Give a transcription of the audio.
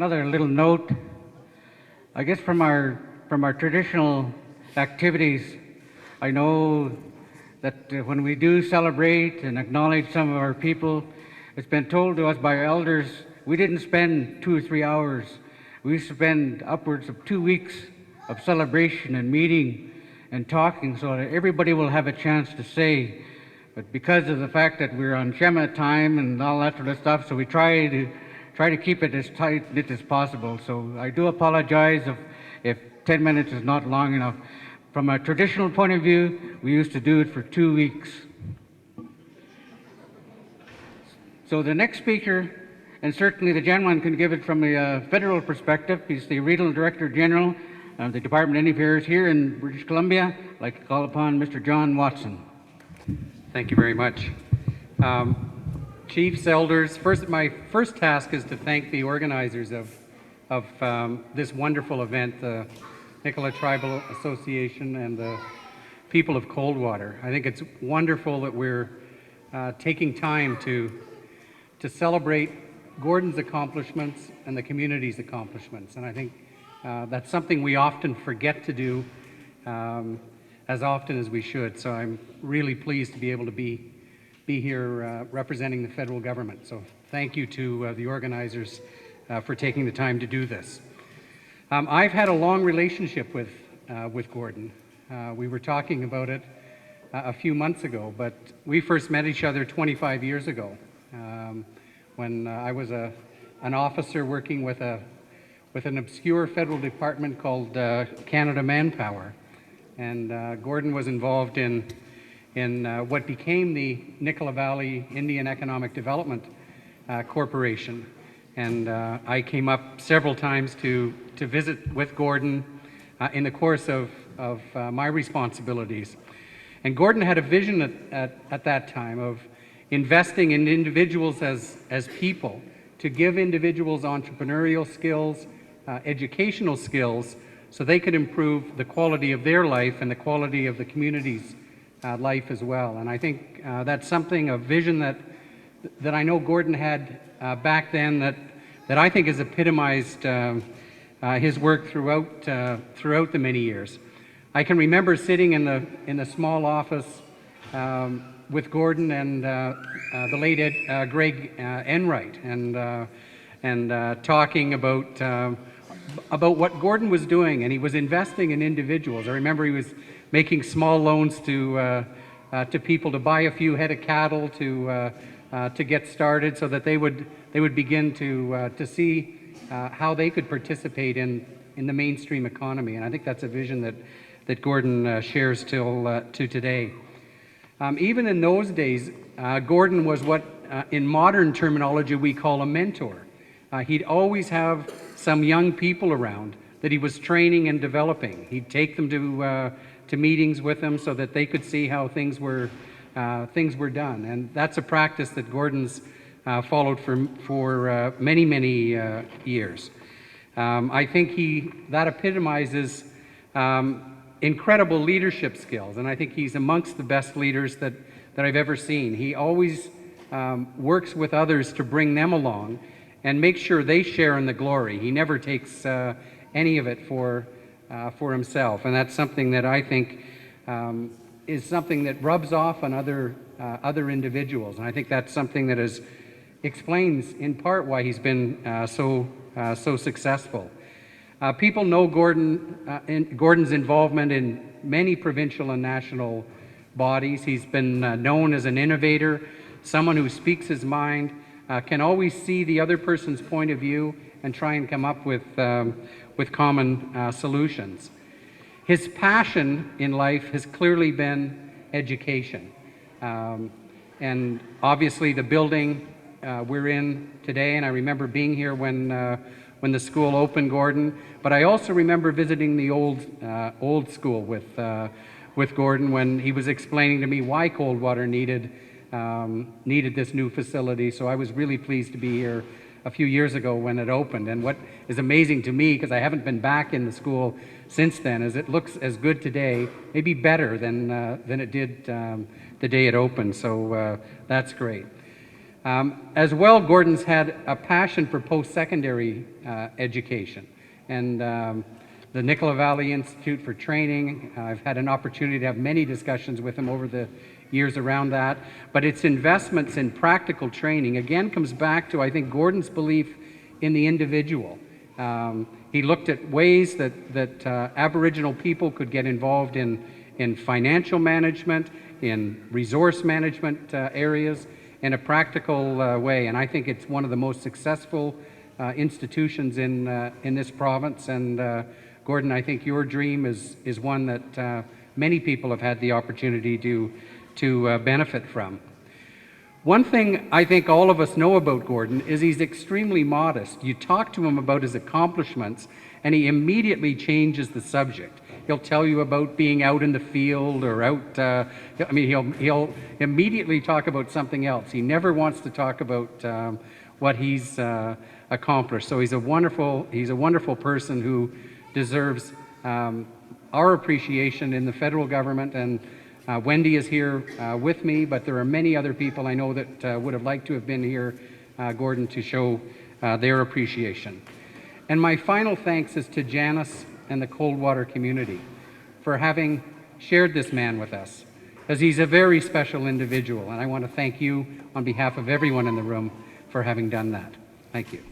Another little note, I guess from our traditional activities, I know that when we do celebrate and acknowledge some of our people, it's been told to us by our elders, we didn't spend 2 or 3 hours. We spend upwards of 2 weeks of celebration and meeting and talking so that everybody will have a chance to say. But because of the fact that we're on Shema time and all that sort of stuff, so we try to keep it as tight-knit as possible. So I do apologize if 10 minutes is not long enough. From a traditional point of view, we used to do it for 2 weeks. So the next speaker, and certainly the gentleman can give it from a federal perspective. He's the Regional Director General of the Department of Indian Affairs here in British Columbia. I'd like to call upon Mr. John Watson. Thank you very much. Chiefs, elders, my first task is to thank the organizers of this wonderful event, the Nicola Tribal Association and the people of Coldwater. I think it's wonderful that we're taking time to celebrate Gordon's accomplishments and the community's accomplishments. And I think that's something we often forget to do as often as we should. So I'm really pleased to be able to be here representing the federal government. So thank you to the organizers for taking the time to do this. I've had a long relationship with Gordon. We were talking about it a few months ago, but we first met each other 25 years ago when I was an officer working with an obscure federal department called Canada Manpower. And Gordon was involved in what became the Nicola Valley Indian Economic Development Corporation. And I came up several times to visit with Gordon in the course of my responsibilities. And Gordon had a vision at that time of investing in individuals as people, to give individuals entrepreneurial skills, educational skills, so they could improve the quality of their life and the quality of the community's life as well. And I think that's something, a vision that I know Gordon had back then that I think has epitomized his work throughout the many years. I can remember sitting in the small office with Gordon and the late Greg Enright and talking about what Gordon was doing, and he was investing in individuals. I remember he was making small loans to people to buy a few head of cattle to get started, so that they would begin to see how they could participate in the mainstream economy. And I think that's a vision that Gordon shares to today. Even in those days, Gordon was what in modern terminology we call a mentor. He'd always have some young people around that he was training and developing. He'd take them to meetings with them so that they could see how things were done. And that's a practice that Gordon's followed for many years. I think that epitomizes incredible leadership skills, and I think he's amongst the best leaders that I've ever seen. He always works with others to bring them along and make sure they share in the glory. He never takes any of it for himself, and that's something that I think is something that rubs off on other individuals, and I think that's something that explains in part why he's been so successful. People know Gordon's involvement in many provincial and national bodies. He's been known as an innovator, someone who speaks his mind, can always see the other person's point of view and try and come up with common solutions. His passion in life has clearly been education. And obviously the building we're in today, and I remember being here when the school opened, Gordon, but I also remember visiting the old school with Gordon when he was explaining to me why Coldwater needed this new facility. So I was really pleased to be here a few years ago when it opened. And what is amazing to me, because I haven't been back in the school since then, is it looks as good today, maybe better than it did the day it opened. So that's great. As well, Gordon's had a passion for post-secondary education, and the Nicola Valley Institute for Training. I've had an opportunity to have many discussions with him over the years around that, but its investments in practical training again comes back to, I think, Gordon's belief in the individual. He looked at ways that Aboriginal people could get involved in financial management, in resource management areas, in a practical way, and I think it's one of the most successful institutions in this province. And Gordon, I think your dream is one that many people have had the opportunity to benefit from. One thing I think all of us know about Gordon is he's extremely modest. You talk to him about his accomplishments and he immediately changes the subject. He'll tell you about being out in the field or out, he'll immediately talk about something else. He never wants to talk about what he's accomplished. So he's a wonderful person who deserves our appreciation in the federal government. And Wendy is here with me, but there are many other people I know that would have liked to have been here, Gordon, to show their appreciation. And my final thanks is to Janice and the Coldwater community for having shared this man with us, as he's a very special individual, and I want to thank you on behalf of everyone in the room for having done that. Thank you.